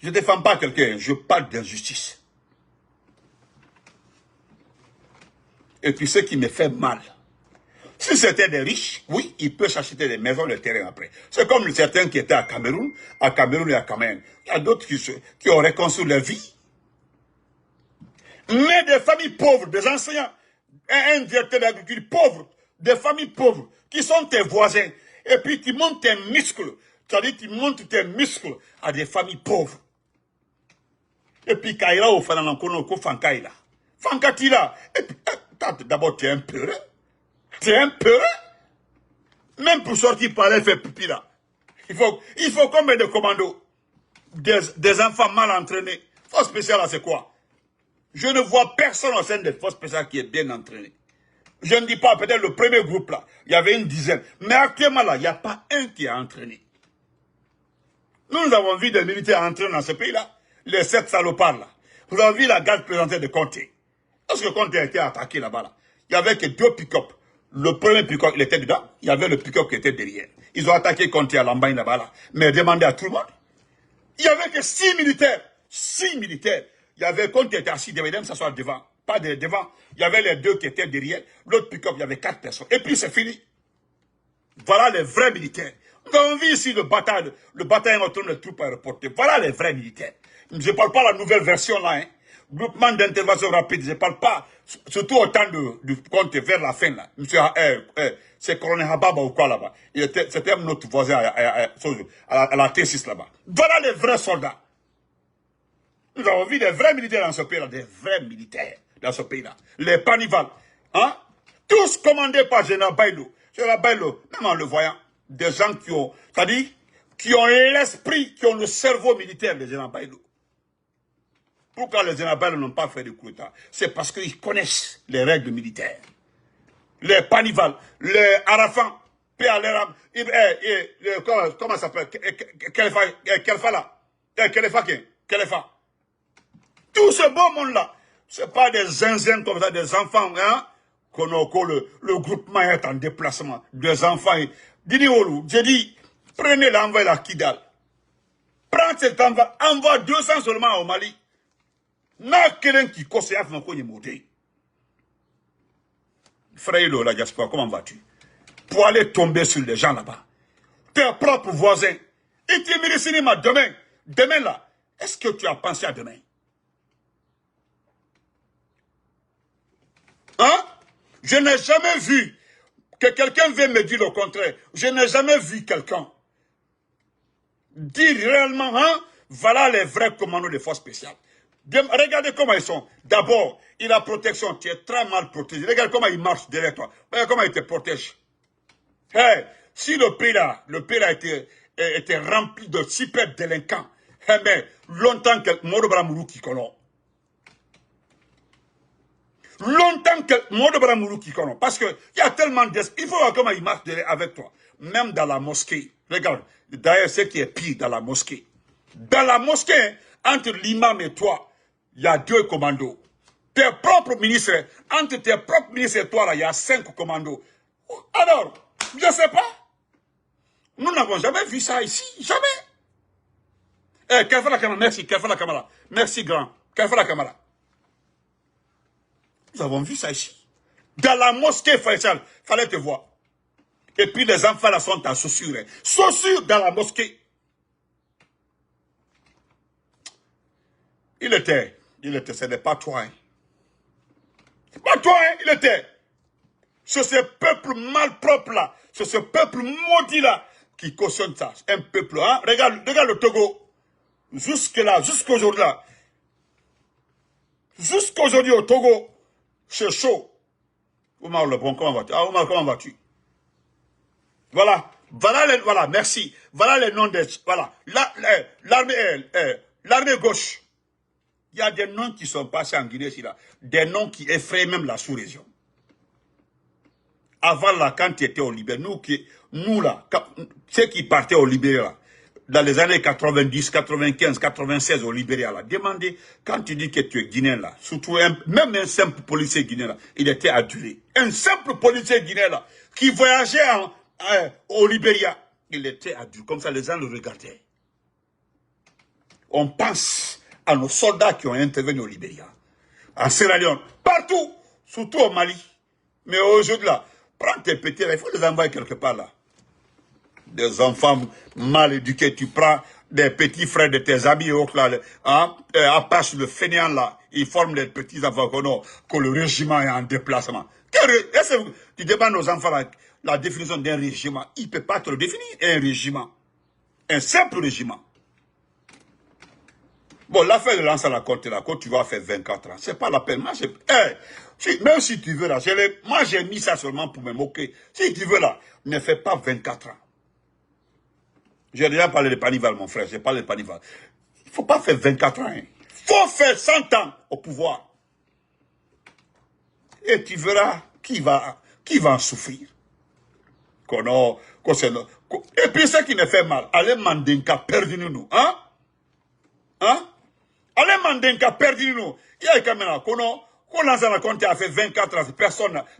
ne défends pas quelqu'un, je parle d'injustice. Et puis ce qui me fait mal, si c'était des riches, oui, ils peuvent s'acheter des maisons, des terrains après. C'est comme certains qui étaient à Cameroun et à Cameroun. Il y a d'autres qui ont reconstruit leur vie. Mais des familles pauvres, des enseignants, un directeur d'agriculture pauvre, des familles pauvres, qui sont tes voisins, et puis tu montes tes muscles, c'est-à-dire tu montes tes muscles à des familles pauvres. Et puis Kaira au Fananankono, ko Fankaila. Fankatila. Et puis, d'abord, tu es un peu. Tu es un peu. Même pour sortir par là, faire pipi là. Il faut combien de commandos? Des enfants mal entraînés. Force spéciale là, c'est quoi? Je ne vois personne au sein des forces spéciales qui est bien entraîné. Je ne dis pas, peut-être le premier groupe là, il y avait une dizaine. Mais actuellement là, il n'y a pas un qui est entraîné. Nous avons vu des militaires entraînés dans ce pays-là. Les 7 salopards là. Vous avez vu la garde présentée de Conté. Lorsque Conté a été attaqué là-bas, là, il n'y avait que 2 pick-up. Le premier pick-up, il était dedans. Il y avait le pick-up qui était derrière. Ils ont attaqué Conté à Lambagne là-bas, là. Mais demandé à tout le monde. Il n'y avait que 6 militaires. 6 militaires. Il y avait Conté qui était assis devant, même s'asseoir devant. Pas devant. Il y avait les 2 qui étaient derrière. L'autre pick-up, il y avait 4 personnes. Et puis c'est fini. Voilà les vrais militaires. Nous avons vu ici le bataillon autour des troupes aéroportées. Voilà les vrais militaires. Je ne parle pas de la nouvelle version là. Hein. Groupement d'intervention rapide. Je ne parle pas, surtout au temps du compte vers la fin là. Monsieur, c'est colonel Hababa ou quoi là-bas. C'était notre voisin à la T6 là-bas. Voilà les vrais soldats. Nous avons vu des vrais militaires dans ce pays-là, des vrais militaires dans ce pays-là. Les Panival, hein? Tous commandés par Général Baïlo. Général Baïlo, même en le voyant, des gens qui ont, c'est-à-dire, qui ont l'esprit, qui ont le cerveau militaire de Général Baïlo. Pourquoi les Général Baïlo n'ont pas fait de coup d'État? C'est parce qu'ils connaissent les règles militaires. Les Panival, les Arafan, comment ça s'appelle? Kelefa là. Kelefa. Tout ce beau monde-là, ce n'est pas des zinzins comme ça, des enfants, hein, le groupement est en déplacement, des enfants. Didi Olu, j'ai dit, prenez l'envoi à Kidal. Prends cet envoi, envoie 200 seulement au Mali. N'a quelqu'un qui conseille à faire un modé. Frère la diaspora, comment vas-tu? Pour aller tomber sur les gens là-bas. Tes propres voisins. Et tu es cinéma demain. Demain là, est-ce que tu as pensé à demain? Hein? Je n'ai jamais vu que quelqu'un vienne me dire le contraire. Je n'ai jamais vu quelqu'un dire réellement, hein, voilà les vrais commandos des forces spéciales. Regardez comment ils sont. D'abord, il a protection. Tu es très mal protégé. Regarde comment il marche derrière toi. Regarde comment il te protège. Hey, si le pays là était rempli de super délinquants, hey, mais longtemps que Modo Bramuru qui connaît. Longtemps que Modo Bramuru qui connaît. Parce qu'il y a tellement d'esprit. Il faut voir comment il marche avec toi. Même dans la mosquée. Regarde. D'ailleurs, ce qui est pire dans la mosquée. Dans la mosquée, entre l'imam et toi, il y a 2 commandos. Tes propres ministres, entre tes propres ministres et toi, là, il y a 5 commandos. Alors, je ne sais pas. Nous n'avons jamais vu ça ici. Jamais. Eh, Kalfa la Kamara, merci. Kalfa la Kamara. Merci, grand. Kalfa la Kamara. Nous avons vu ça ici. Dans la mosquée Faisal, fallait te voir. Et puis les enfants là sont en chaussures. Chaussures dans la mosquée. Il était, ce n'est pas toi. Hein. C'est pas toi, hein, il était. C'est ce peuple malpropre là, c'est ce peuple maudit là qui cautionne ça. Un peuple, hein. Regarde le Togo. Jusque là, jusqu'aujourd'hui là. Jusqu'aujourd'hui au Togo, c'est chaud. Omar le bon, comment vas-tu? Ah, Omar, comment vas-tu? Voilà. Voilà, merci. Voilà les noms des... Voilà. L'armée gauche. Il y a des noms qui sont passés en Guinée ici là. Des noms qui effraient même la sous-région. Avant là, quand tu étais au Libéria, nous là, ceux qui partaient au Libéria là, dans les années 90, 95, 96 au Libéria là, demandez, quand tu dis que tu es Guinéen là, surtout même un simple policier guinéen là, il était adulé. Un simple policier guinéen là, qui voyageait au Libéria, il était adulé. Comme ça, les gens le regardaient. On pense à nos soldats qui ont intervenu au Libéria, en Sierra Leone, partout, surtout au Mali. Mais aujourd'hui là, prends tes petits, il faut les envoyer quelque part là. Des enfants mal éduqués, tu prends des petits frères de tes amis et autres là, hein, à part sur le fainéant là, ils forment des petits enfants que le régiment est en déplacement. Est-ce que tu demandes aux enfants la définition d'un régiment? Il ne peut pas te le définir, un régiment. Un simple régiment. Bon, l'affaire de lancer la côte là, quand tu vas faire 24 ans, c'est pas la peine. Moi, même si tu veux là, moi j'ai mis ça seulement pour me moquer. Si tu veux là, ne fais pas 24 ans. J'ai déjà parlé de Panival, mon frère, j'ai parlé de Panival. Il ne faut pas faire 24 ans. Il faut faire 100 ans au pouvoir. Et tu verras qui va en souffrir. Et puis ce qui me fait mal, allez Mandinka, perdez-nous. Hein? Hein? Allez Mandinka, perdez-nous. Il y a quand même qu'on lance la compte a fait 24 ans,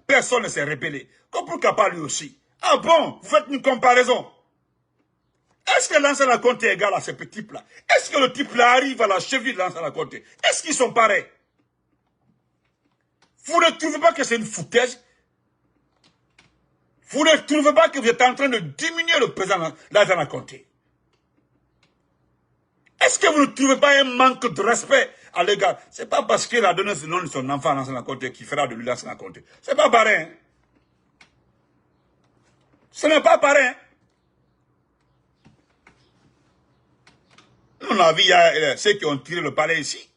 personne ne s'est rébellé. Pourquoi pas lui aussi? Ah bon, vous faites une comparaison. Est-ce que Lansana Conté est égal à ce petit type-là? Est-ce que le type-là arrive à la cheville de Lansana Conté? Est-ce qu'ils sont pareils? Vous ne trouvez pas que c'est une foutaise? Vous ne trouvez pas que vous êtes en train de diminuer le président Lansana Conté? Est-ce que vous ne trouvez pas un manque de respect à l'égard? C'est pas parce qu'il a donné ce nom de son enfant à Lansana Conté qu'il fera de lui Lansana Conté. C'est pas pareil. Hein? Ce n'est pas pareil. Hein? On a vu, il y a ceux qui ont tiré le palais ici.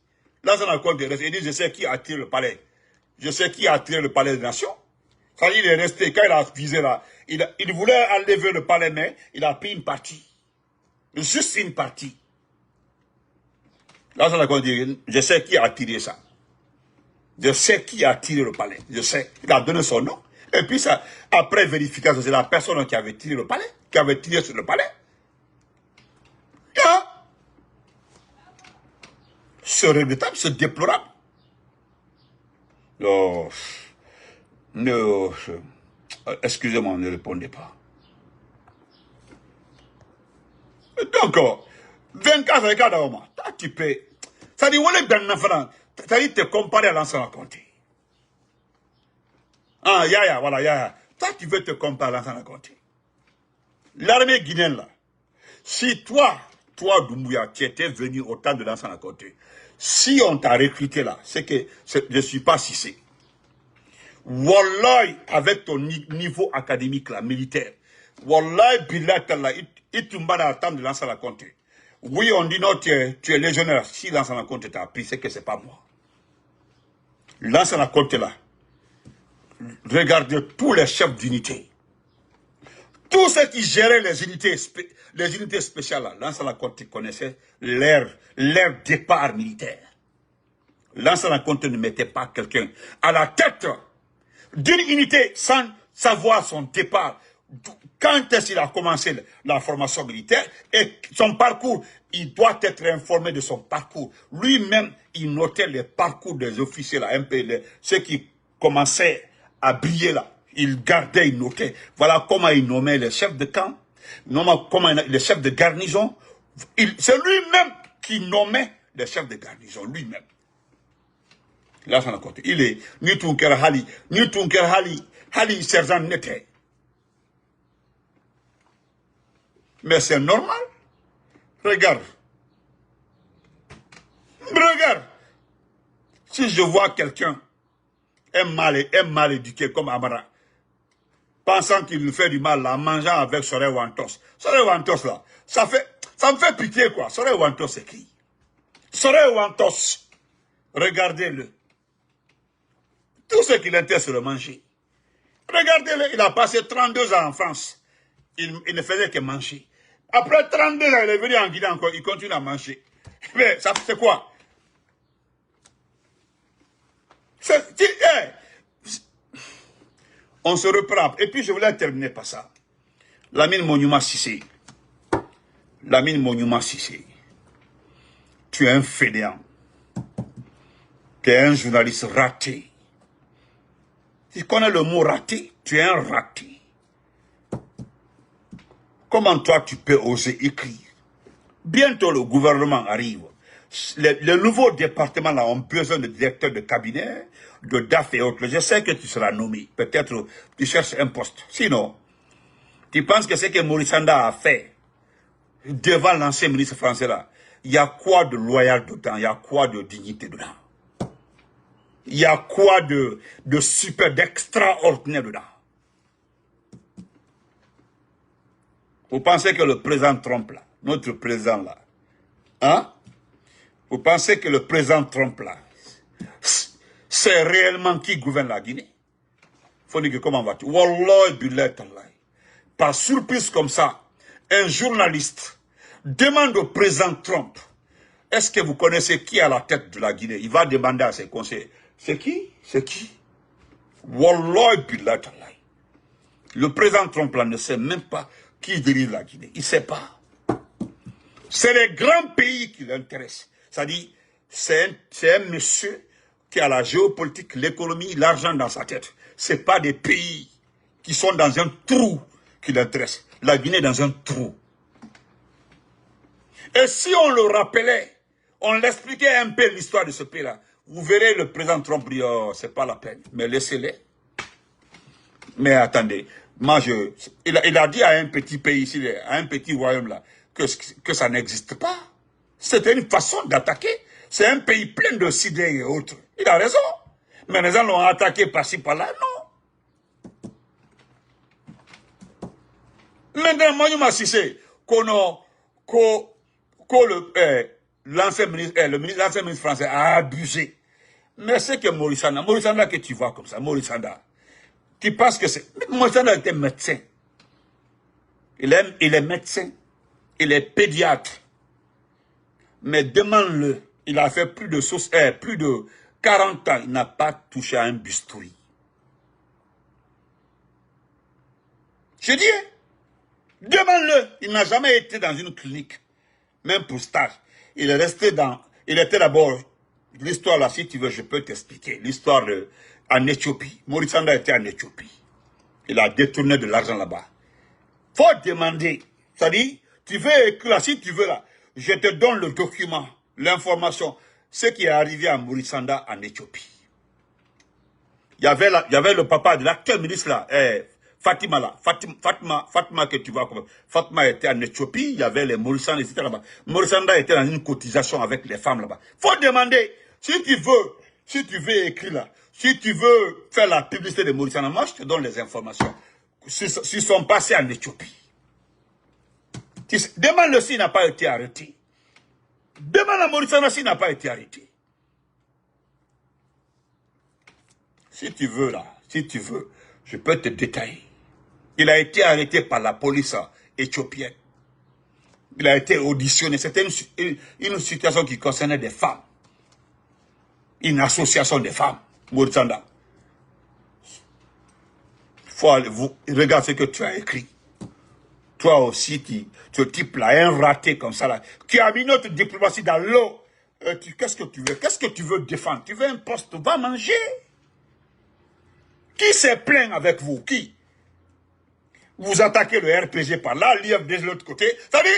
Là, ça n'a compte. Il dit, je sais qui a tiré le palais. Je sais qui a tiré le palais des nations. Ça, il est resté, quand il a visé là, il voulait enlever le palais, mais il a pris une partie. Juste une partie. Là, ça n'a compte. Je sais qui a tiré ça. Je sais qui a tiré le palais. Je sais. Il a donné son nom. Et puis, ça, après vérification, c'est la personne qui avait tiré le palais, qui avait tiré sur le palais. Yeah. C'est regrettable, c'est déplorable. Non, non, excusez-moi, ne répondez pas. Donc, 24 regards à moi. Tu peux. Ça dit, on est bien enfant. Ça dit, te comparer à l'ancien raconté. Ah, voilà. Toi, tu veux te comparer à l'ancien raconté. L'armée guinéenne, là. Si toi, Doumbouya, tu étais venu au temps de l'ancien raconté, si on t'a recruté là, c'est que je ne suis pas cissé. Wallahi, avec ton niveau académique là, militaire, Wallahi, billah, il tombe dans le temps de l'ancien raconté. Oui, on dit non, tu es légionnaire. Si l'ancien raconté t'a appris, c'est que c'est pas moi. L'ancien raconté là, regardez tous les chefs d'unité. Tous ceux qui géraient les unités spéciales, là, l'ancien raconté connaissait leur départ militaire. L'ancien raconté ne mettait pas quelqu'un à la tête d'une unité sans savoir son départ. Quand est-ce qu'il a commencé la formation militaire et son parcours, il doit être informé de son parcours. Lui-même, il notait les parcours des officiers, là, un peu, ceux qui commençaient à briller là. Il gardait, il notait. Voilà comment il nommait les chefs de camp, comment les chefs de garnison. C'est lui-même qui nommait les chefs de garnison, lui-même. Là, ça n'a compté. Il est Nitunker Hali sergent n'était. Mais c'est normal. Regarde. Si je vois quelqu'un, un mal éduqué comme Amara, pensant qu'il nous fait du mal en mangeant avec Sorey Wantos. Sorey Wantos là, ça me fait pitié quoi. Sorey Wantos c'est qui? Sorey Wantos, regardez-le. Tout ce qui l'intéresse c'est le manger. Regardez-le, il a passé 32 ans en France. Il ne faisait que manger. Après 32 ans, il est venu en Guinée encore, il continue à manger. Mais ça c'est quoi? On se reprend. Et puis je voulais terminer par ça. Lamine Monument Sissé. Tu es un fainéant. Tu es un journaliste raté. Tu connais le mot raté? Tu es un raté. Comment toi tu peux oser écrire? Bientôt le gouvernement arrive. Les nouveaux départements là ont besoin de directeurs de cabinet, de DAF et autres. Je sais que tu seras nommé. Peut-être tu cherches un poste. Sinon, tu penses que ce que Maurice Sanda a fait devant l'ancien ministre français là, il y a quoi de loyal dedans? Il y a quoi de dignité dedans? Il y a quoi de super, d'extraordinaire dedans? Vous pensez que le président Trump là, notre président là, hein? Vous pensez que le président Trump là, c'est réellement qui gouverne la Guinée? Faut dire que comment vas-tu? Wallahi billahi tallahi. Par surprise comme ça, un journaliste demande au président Trump, est-ce que vous connaissez qui est à la tête de la Guinée? Il va demander à ses conseillers, c'est qui? C'est qui? Wallahi billahi tallahi. Le président Trump là ne sait même pas qui dirige la Guinée. Il ne sait pas. C'est les grands pays qui l'intéressent. C'est-à-dire, c'est un monsieur qui a la géopolitique, l'économie, l'argent dans sa tête. Ce n'est pas des pays qui sont dans un trou qui l'intéressent. La Guinée est dans un trou. Et si on le rappelait, on l'expliquait un peu l'histoire de ce pays-là, vous verrez le président Trump dire, oh, c'est pas la peine, mais laissez-les. Mais attendez, moi il a dit à un petit pays ici, à un petit royaume là, que ça n'existe pas. C'était une façon d'attaquer. C'est un pays plein de sidérés et autres. Il a raison. Mais les gens l'ont attaqué par-ci, par-là. Non. Maintenant, moi, je m'assiste. que l'ancien ministre, l'ancien ministre français a abusé. Mais c'est que Maurice Sanda que tu vois comme ça, Maurice Sanda, tu penses que c'est... Maurice Sanda était médecin. Il est médecin. Il est pédiatre. Mais demande-le, il a fait plus de 40 ans, il n'a pas touché à un bistouri. Je dis, demande-le, il n'a jamais été dans une clinique, même pour stage. Il est resté il était d'abord, l'histoire là, si tu veux, je peux t'expliquer, l'histoire en Éthiopie. Maurice Sanda était en Éthiopie. Il a détourné de l'argent là-bas. Faut demander, c'est-à-dire, tu veux écrire, si tu veux là, je te donne le document, l'information, ce qui est arrivé à Maurice Sanda en Éthiopie. Il y avait le papa de l'actuel ministre là, Fatima là, Fatima que tu vois comme Fatima était en Éthiopie, il y avait les Maurice Sanda, etc. là-bas. Maurice Sanda était dans une cotisation avec les femmes là-bas. Faut demander, si tu veux écrire là, si tu veux faire la publicité de Maurice Sanda, moi je te donne les informations. S'ils sont passés en Éthiopie. Demande-le s'il n'a pas été arrêté. Demande à Maurice Sanda s'il n'a pas été arrêté. Si tu veux là, si tu veux, je peux te détailler. Il a été arrêté par la police éthiopienne. Il a été auditionné. C'était une situation qui concernait des femmes. Une association de femmes. Maurice Sanda. Regarde ce que tu as écrit. Toi aussi, ce type-là, un raté comme ça, là, qui a mis notre diplomatie dans l'eau. Qu'est-ce que tu veux? Qu'est-ce que tu veux défendre? Tu veux un poste? Va manger. Qui s'est plaint avec vous? Qui? Vous attaquez le RPG par là, l'IFD de l'autre côté. C'est-à-dire,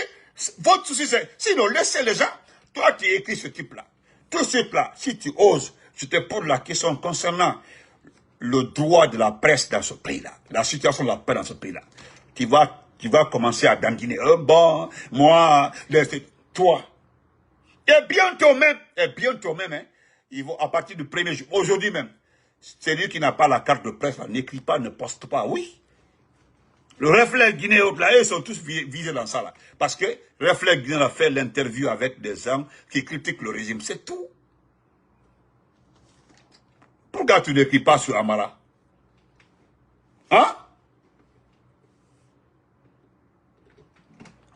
votre souci, c'est... Sinon, laissez les gens. Toi, tu écris ce type-là. Tout ce type-là, si tu oses, je te pose la question concernant le droit de la presse dans ce pays-là, la situation de la presse dans ce pays-là. Tu vas commencer à dandiner. Bon, moi, toi. Et bientôt même, hein, ils vont, à partir du 1er jour, aujourd'hui même, celui qui n'a pas la carte de presse, n'écrit pas, ne poste pas, oui. Le Reflet Guinée, là, ils sont tous visés dans ça, là. Parce que Reflet Guinée a fait l'interview avec des gens qui critiquent le régime, c'est tout. Pourquoi tu n'écris pas sur Amara? Hein?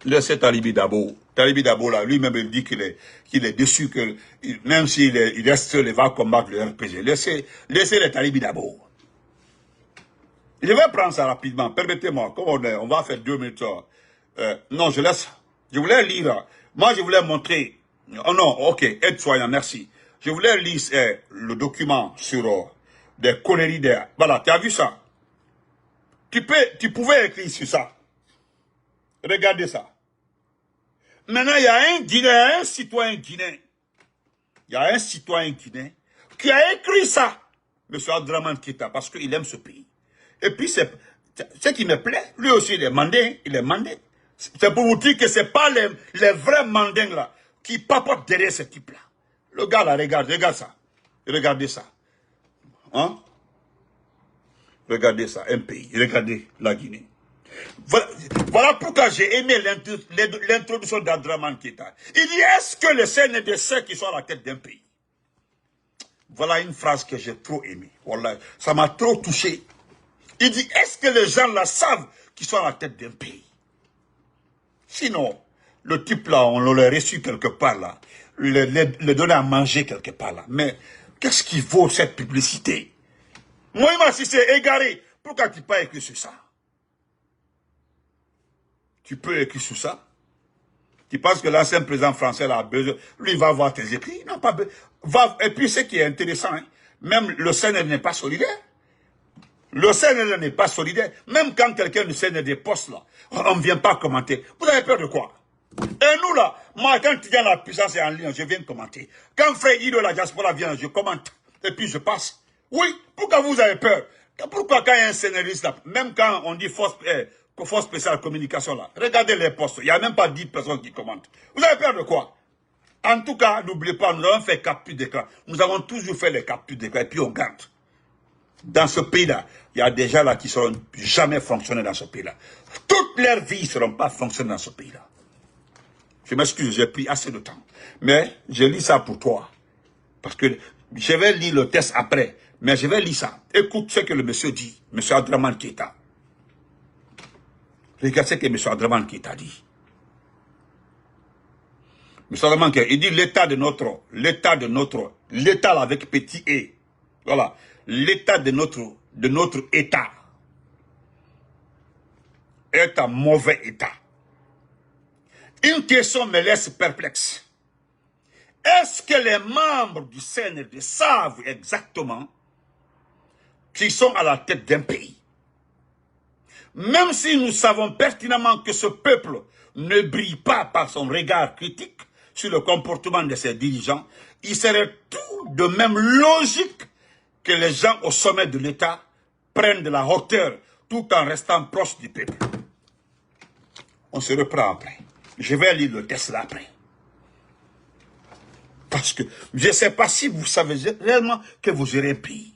Laissez Talibi Dabo. Talibi Dabo, là, lui-même, il dit qu'il est déçu, que même s'il reste seul, il va combattre le RPG. Laissez les Talibi Dabo. Je vais prendre ça rapidement. Permettez-moi, comme on va faire 2 minutes. Non, je laisse. Je voulais lire. Moi, je voulais montrer. Oh non, ok, aide-soignant, merci. Je voulais lire le document sur des conneries d'air. Voilà, tu as vu ça? Tu pouvais écrire sur ça. Regardez ça. Maintenant, il y a un Guinéen, un citoyen guinéen. Il y a un citoyen guinéen qui a écrit ça, M. Abdraman Keïta, parce qu'il aime ce pays. Et puis, ce qui me plaît, lui aussi, il est mandé, C'est pour vous dire que ce n'est pas les vrais mandingues là, qui papotent derrière ce type-là. Le gars là, regarde ça. Regardez ça. Hein? Regardez ça, un pays. Regardez la Guinée. Voilà pourquoi j'ai aimé l'introduction d'Abdraman Keïta. Il dit, est-ce que le CNDC qui sont à la tête d'un pays? Voilà une phrase que j'ai trop aimée. Voilà, ça m'a trop touché. Il dit, est-ce que les gens là savent qu'ils sont à la tête d'un pays? Sinon, le type là, on l'aurait reçu quelque part là, le donner à manger quelque part là. Mais qu'est-ce qui vaut cette publicité? Moi, si c'est égaré, pourquoi tu n'as pas écrit sur ça? Tu peux écrire sur ça? Tu penses que l'ancien président français là, a besoin, lui il va voir tes écrits? Non, pas besoin. Et puis ce qui est intéressant, hein, même le CNL n'est pas solidaire. Le CNL n'est pas solidaire. Même quand quelqu'un du CNL des postes là, on ne vient pas commenter. Vous avez peur de quoi? Et nous là, moi quand tu viens la puissance est en ligne, je viens commenter. Quand frère Ido la diaspora vient, je commente. Et puis je passe. Oui, pourquoi vous avez peur? Pourquoi quand il y a un scénariste là, même quand on dit force spéciale communication là, regardez les postes, il n'y a même pas 10 personnes qui commentent. Vous avez peur de quoi? En tout cas, n'oubliez pas, nous avons fait capture d'écran. Nous avons toujours fait les captures d'écran et puis on garde. Dans ce pays-là, il y a des gens là qui ne seront jamais fonctionner dans ce pays-là. Toute leur vie, ils ne seront pas fonctionner dans ce pays-là. Je m'excuse, j'ai pris assez de temps. Mais je lis ça pour toi. Parce que je vais lire le texte après. Mais je vais lire ça. Écoute ce que le monsieur dit. Monsieur Abdraman Keïta. Regarde ce que monsieur Abdraman Keïta dit. Monsieur Abdraman Keïta, il dit l'état de notre, l'état avec petit E. Voilà. L'état de notre état est en mauvais état. Une question me laisse perplexe. Est-ce que les membres du CNRD savent exactement qu'ils sont à la tête d'un pays? Même si nous savons pertinemment que ce peuple ne brille pas par son regard critique sur le comportement de ses dirigeants, il serait tout de même logique que les gens au sommet de l'État prennent de la hauteur tout en restant proches du peuple. On se reprend après. Je vais lire le texte là après. Parce que je ne sais pas si vous savez réellement que vous aurez un pays.